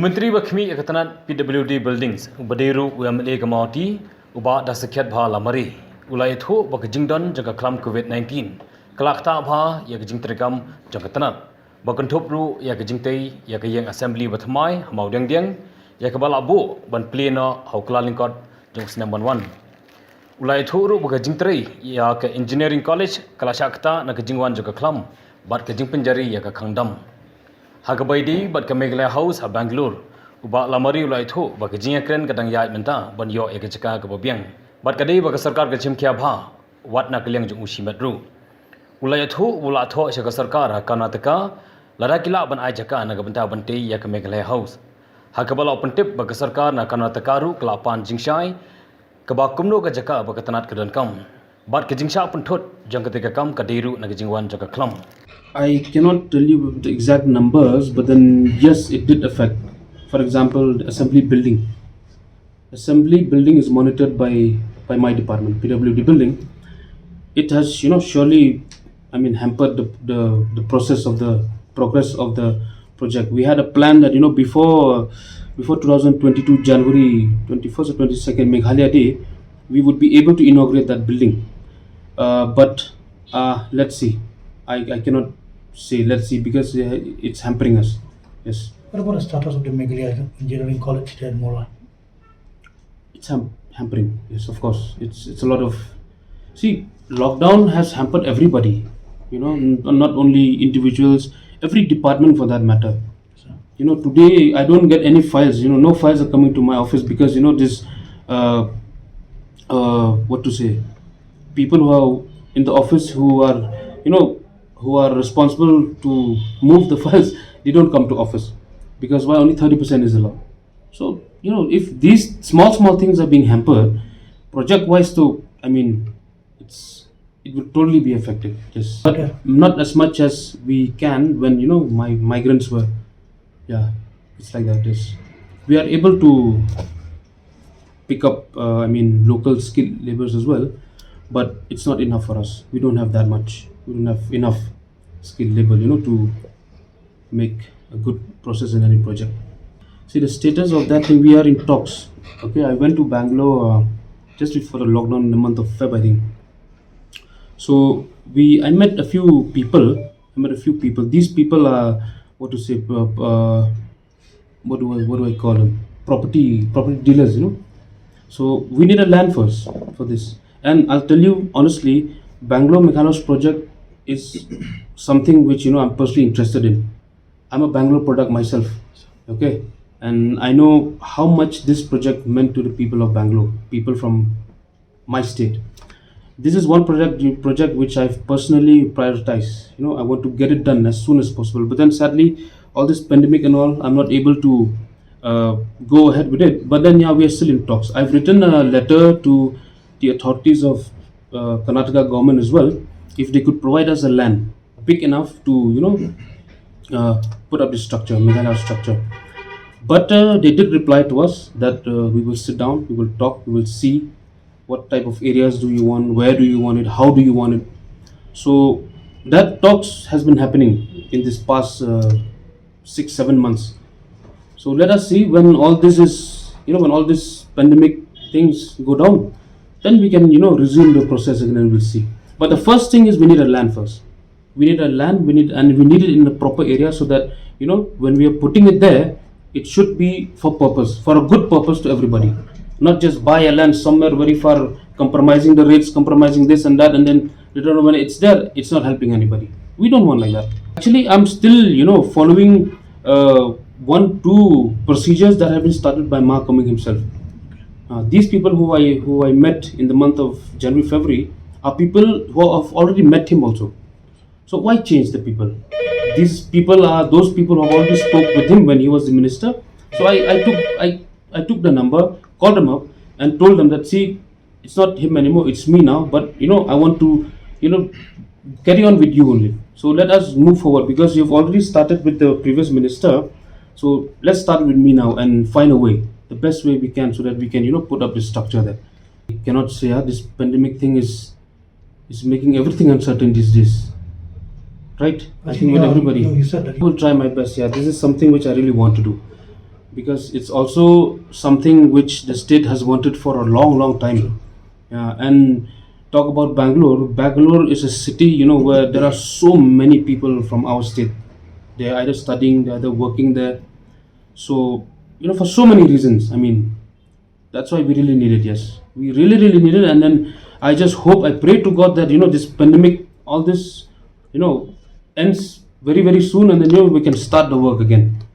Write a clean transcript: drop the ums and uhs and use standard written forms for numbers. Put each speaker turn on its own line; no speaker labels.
Menteri Bakhmi Ekatanan PWD Buildings Baderu UMLA Gamauti Uba Dasakhiat Bha Lamari Ulai Tho Bak Jingdon Jaga Khlam COVID-19 Kalakta Bha Yak Jingtregam Jagatanat Bakantopru Yak Jingtei Yak Yang Assembly Bathmai Hamaudeng Deng Yak Balabu Ban Pleno Haukla Lingkot Jongsnam 1 Ulai Tho Ru Bak Jingtrei Yak Engineering College Kalashakta Nak Jingwan Jaga Khlam Bat Ke Jingpenjari Yak Khangdam Hagabaidi bat ke Meghalaya House ha Bangalore uba lamari ulai tho ba ke jinga kren kadang yai menta ban yo ek chaka ke bobiang bat kadai ba ke sarkar ke chimkhya bha wat na keleng jung ushi metru ulai tho ula tho se ke sarkar ha Karnataka lara kila ban ai jaka na benta bante ya ke Meghalaya House hakabala open tip ba ke sarkar na Karnataka ru kelapan jingshai ke ba kumno ke jaka ba ke tanat ke dan kam bat ke jingsha pun thot jang ketika kam kadiru na ke jingwan jaka Khlam.
I cannot tell you the exact numbers, but then yes, it did affect. For example, the assembly building. Assembly building is monitored by my department, PWD building. It has, surely, hampered the process of the progress of the project. We had a plan that, before 2022 January 21st or 22nd Meghalaya Day, we would be able to inaugurate that building. But let's see. I cannot say let's see because it's hampering us. Yes.
What about the status of the Meghalaya Engineering College there in Mola?
It's hampering. Yes, of course. It's a lot of. See, lockdown has hampered everybody. Not only individuals, every department for that matter. Today I don't get any files. No files are coming to my office because this. What to say? People who are in the office who are who are responsible to move the files, they don't come to office because why only 30% is allowed. So if these small things are being hampered, project wise though, it will totally be affected. Yes, but not as much as we can when my migrants were. Yeah, it's like that. Yes, we are able to pick up local skilled laborers as well, but it's not enough for us. We don't have that much. We don't have enough skilled labor, to make a good process in any project. See the status of that thing. We are in talks. Okay, I went to Bangalore just before the lockdown in the month of Feb, I think. So I met a few people. These people are what do I call them? Property dealers, So we need a land first for this. And I'll tell you honestly, Bangalore Meghalaya project is something which I'm personally interested in. I'm a Bangalore product myself, okay, and I know how much this project meant to the people of Bangalore, people from my state. This is one project which I've personally prioritized. I want to get it done as soon as possible. But then sadly, all this pandemic and all, I'm not able to go ahead with it. But then we are still in talks. I've written a letter to the authorities of Karnataka government as well, if they could provide us a land big enough to put up the structure, Meghalaya structure. But they did reply to us that we will sit down, we will talk, we will see what type of areas do you want, where do you want it, how do you want it. So that talks has been happening in this past 6-7 months. So let us see when all this is, when all this pandemic things go down, then we can resume the process again and we'll see. But the first thing is we need a land first. We need a land, we need it in the proper area so that when we are putting it there, it should be for a good purpose to everybody. Not just buy a land somewhere very far, compromising the rates, compromising this and that, and then later on when it's there, it's not helping anybody. We don't want like that. Actually, I'm still following 1-2 procedures that have been started by Mark Cumming himself. These people who I met in the month of January, February are people who have already met him also. So why change the people? These people are those people who have already spoke with him when he was the minister. So I took the number, called them up and told them that see, it's not him anymore, it's me now, but I want to carry on with you only. So let us move forward because you've already started with the previous minister. So let's start with me now and find a way, the best way we can, so that we can put up this structure there. We cannot say this pandemic thing is making everything uncertain these days, right? I think with everybody.
You said that
I will try my best. Yeah, this is something which I really want to do. because it's also something which the state has wanted for a long time. And talk about Bangalore. Bangalore is a city, where there are so many people from our state. They are either studying, they're either working there. So, for so many reasons. I mean, that's why we really need it. Yes, we really need it. And then I just hope, I pray to God that this pandemic, all this, ends very soon, and then we can start the work again.